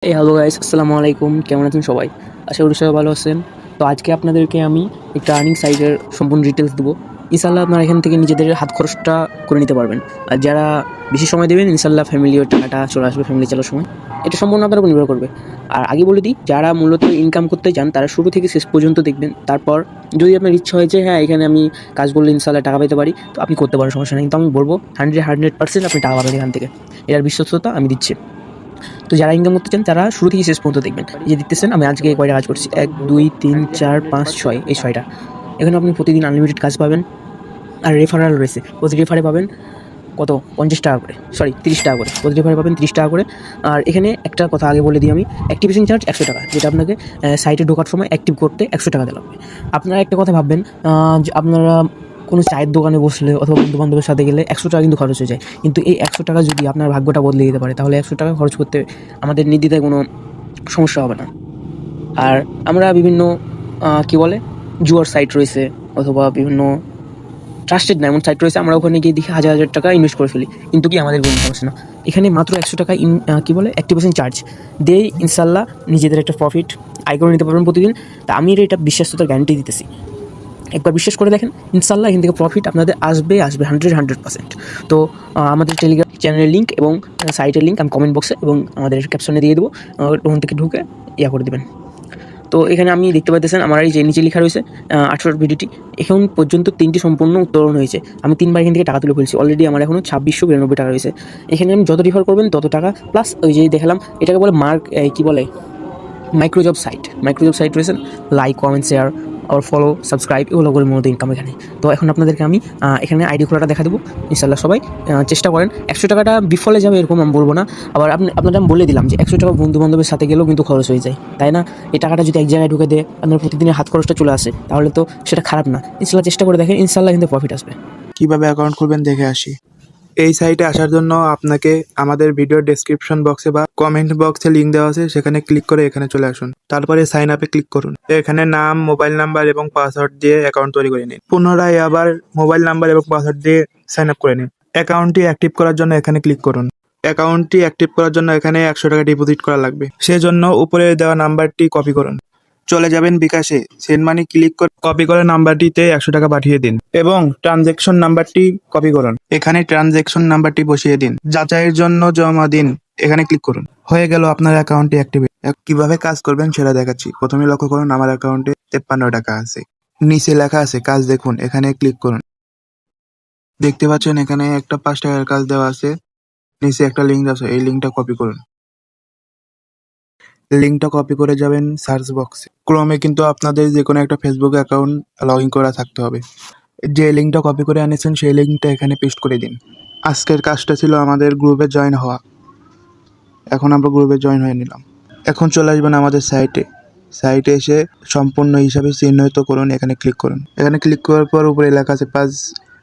Hello guys, আসসালামু আলাইকুম। কেমন আছেন সবাই? আশা করি সবাই ভালো আছেন। তো আজকে আপনাদেরকে আমি একটা আর্নিং সাইটের সম্পূর্ণ ডিটেলস দেবো। ইনশাআল্লাহ আপনারা এখান থেকে নিজেদের হাত খরচটা করে নিতে পারবেন। আর যারা বেশি সময় দেবেন ইনশাআল্লাহ ফ্যামিলিও টাকাটা চলে আসবে ফ্যামিলি চালানোর সময়। এটা সম্পূর্ণ আপনার উপর নির্ভর করবে। আর আগে বলে দিই, যারা মূলত ইনকাম করতে চান তারা শুরু থেকে শেষ পর্যন্ত দেখবেন। তারপর যদি আপনার ইচ্ছা হয় যে হ্যাঁ, এখানে আমি কাজ করলে ইনশাআল্লাহ টাকা পেতে পারি, তো আপনি করতে পারেন, সমস্যা নেই। কিন্তু আমি বলব 100% আপনি টাকা পাবেন এখান থেকে। এটার বিশ্বস্ততা আমি দিচ্ছি। তো যারা ইনকাম করতে চান তারা শুরু থেকে শেষ পর্যন্ত দেখবেন। এই যে দেখতেছেন আমি আজকে কয়টা কাজ করছি, 1 2 3 4 5 6, এই 6টা। এখানে আপনি প্রতিদিন আনলিমিটেড কাজ পাবেন। আর রেফারেল রয়েছে, প্রতি রেফারে পাবেন কত, 50 টাকা করে, সরি 30 টাকা করে, প্রতি রেফারে পাবেন 30 টাকা করে। আর এখানে একটা কথা আগে বলে দিই আমি, অ্যাক্টিভেশন চার্জ 100 টাকা, যেটা আপনাকে সাইটে ঢোকার সময় অ্যাক্টিভ করতে 100 টাকা দেওয়া লাগবে। আপনারা একটা কথা ভাববেন, যে আপনারা কোনো চায়ের দোকানে বসলে অথবা বন্ধু-বান্ধবের সাথে গেলে 100 টাকা কিন্তু খরচ হয়ে যায়। কিন্তু এই 100 টাকা যদি আপনার ভাগ্যটা বদলে দিতে পারে, তাহলে 100 টাকা খরচ করতে আমাদের নির্দ্বিধায় কোনো সমস্যা হবে না। আর আমরা বিভিন্ন কী বলে, জুয়ার সাইট রয়েছে অথবা বিভিন্ন ট্রাস্টেড না এমন সাইট রয়েছে, আমরা ওখানে গিয়ে দেখি হাজার হাজার টাকা ইনভেস্ট করে ফেলি, কিন্তু কি আমাদের কোনো সমস্যা না। এখানে মাত্র 100 টাকা কী বলে অ্যাক্টিভেশন চার্জ দিয়ে ইনশাল্লাহ নিজেদের একটা প্রফিট আয় করে নিতে পারবেন প্রতিদিন। তা আমি এটা বিশ্বস্ততার গ্যারান্টি দিতেছি। একবার বিশ্বাস করে দেখেন, ইনশাল্লাহ এখান থেকে প্রফিট আপনাদের আসবে 100%। তো আমাদের টেলিগ্রাম চ্যানেলের লিঙ্ক এবং সাইটের লিঙ্ক আমি কমেন্ট বক্সে এবং আমাদের ক্যাপশনে দিয়ে দেবো। ওখান থেকে ঢুকে করে দেবেন। তো এখানে আমি দেখতে পাচ্ছেন আমার এই যে নিচে লেখা রয়েছে 18 ভিডিওটি এখন পর্যন্ত 3টি সম্পূর্ণ উত্তোলন হয়েছে। আমি 3বার এখান থেকে টাকা তুলে ফেলছি। অলরেডি আমার এখনও 2692 টাকা রয়েছে। এখানে আমি যত রেফার করবেন তত টাকা, প্লাস ওই যে দেখালাম এটাকে বলে কী বলে, মাইক্রোজব সাইট রয়েছে। লাইক, কমেন্ট, শেয়ার আর ফলো, সাবস্ক্রাইব এগুলো করে মূলত ইনকাম এখানে। তো এখন আপনাদেরকে আমি এখানে আইডি খোলাটা দেখা দেবো। ইনশাল্লাহ সবাই চেষ্টা করেন। 100 টাকাটা বিফলে যাবে এরকম আমি বলবো না। আবার আপনাদের আমি বলে দিলাম যে 100 টাকা বন্ধু-বান্ধবের সাথে গেলেও কিন্তু খরচ হয়ে যায়, তাই না? এই টাকাটা যদি এক জায়গায় ঢুকে দেয়, আপনার প্রতিদিনের হাত খরচটা চলে আসে, তাহলে তো সেটা খারাপ না। ইনশাল্লাহ চেষ্টা করে দেখেন, ইনশাল্লাহ কিন্তু প্রফিট আসবে। কিভাবে অ্যাকাউন্ট খুলবেন দেখে আসি। এই সাইটে আসার জন্য আপনাকে আমাদের ভিডিও ডেসক্রিপশন বক্সে বা কমেন্ট বক্সে লিঙ্ক দেওয়া আছে, সেখানে ক্লিক করে এখানে চলে আসুন। তারপরে সাইন আপে ক্লিক করুন। এখানে নাম, মোবাইল নাম্বার এবং পাসওয়ার্ড দিয়ে অ্যাকাউন্ট তৈরি করে নিন। পুনরায় আবার মোবাইল নাম্বার এবং পাসওয়ার্ড দিয়ে সাইন আপ করে নিন। অ্যাকাউন্টটি অ্যাক্টিভ করার জন্য এখানে ক্লিক করুন। অ্যাকাউন্টটি অ্যাক্টিভ করার জন্য এখানে 100 টাকা ডিপোজিট করা লাগবে। সেজন্য উপরে দেওয়া নাম্বারটি কপি করুন। চলে যাবেন বিকাশে, সেন্ড মানি ক্লিক করে কপি করে নাম্বারটিতে 100 টাকা পাঠিয়ে দিন এবং ট্রানজ্যাকশন নাম্বারটি কপি করুন। এখানে ট্রানজ্যাকশন নাম্বারটি বসিয়ে দিন। যাচাইয়ের জন্য জমা দিন, এখানে ক্লিক করুন। হয়ে গেল আপনার অ্যাকাউন্টটি অ্যাক্টিভ। কিভাবে কাজ করবেন সেটা দেখাচ্ছি। প্রথমে লক্ষ্য করুন আমার অ্যাকাউন্টে 53 টাকা আছে। নিচে লেখা আছে কাজ দেখুন, এখানে ক্লিক করুন। দেখতে পাচ্ছেন এখানে একটা 5 টাকার কাজ দেওয়া আছে। নিচে একটা লিঙ্ক আছে, এই লিঙ্কটা কপি করুন। লিঙ্কটা কপি করে যাবেন সার্চ বক্সে। ক্রমে কিন্তু আপনাদের যে কোনো একটা ফেসবুক অ্যাকাউন্ট লগ ইন করা থাকতে হবে। যে লিঙ্কটা কপি করে আনেছেন সেই লিঙ্কটা এখানে পেস্ট করে দিন। আজকের কাজটা ছিল আমাদের গ্রুপে জয়েন হওয়া। এখন আমরা গ্রুপে জয়েন হয়ে নিলাম। এখন চলে আসবেন আমাদের সাইটে এসে সম্পূর্ণ হিসাবে চিহ্নিত করুন, এখানে ক্লিক করুন। এখানে ক্লিক করার পর উপরে লেখা আছে 5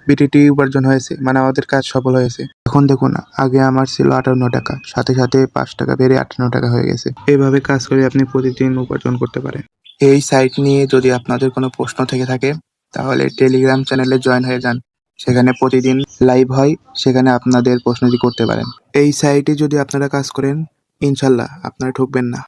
বিটিটি উপার্জন হয়েছে, মানে আমাদের কাজ সফল হয়েছে। এখন দেখুন আগে আমার ছিল 58 টাকা, সাথে সাথে 5 টাকা বেড়ে 58 টাকা হয়ে গেছে। এইভাবে কাজ করে আপনি প্রতিদিন উপার্জন করতে পারেন। এই সাইট নিয়ে যদি আপনাদের কোনো প্রশ্ন থেকে থাকে তাহলে টেলিগ্রাম চ্যানেলে জয়েন হয়ে যান। সেখানে প্রতিদিন লাইভ হয়, সেখানে আপনাদের প্রশ্নটি করতে পারেন। এই সাইটে যদি আপনারা কাজ করেন ইনশাল্লাহ আপনারা ঠকবেন না।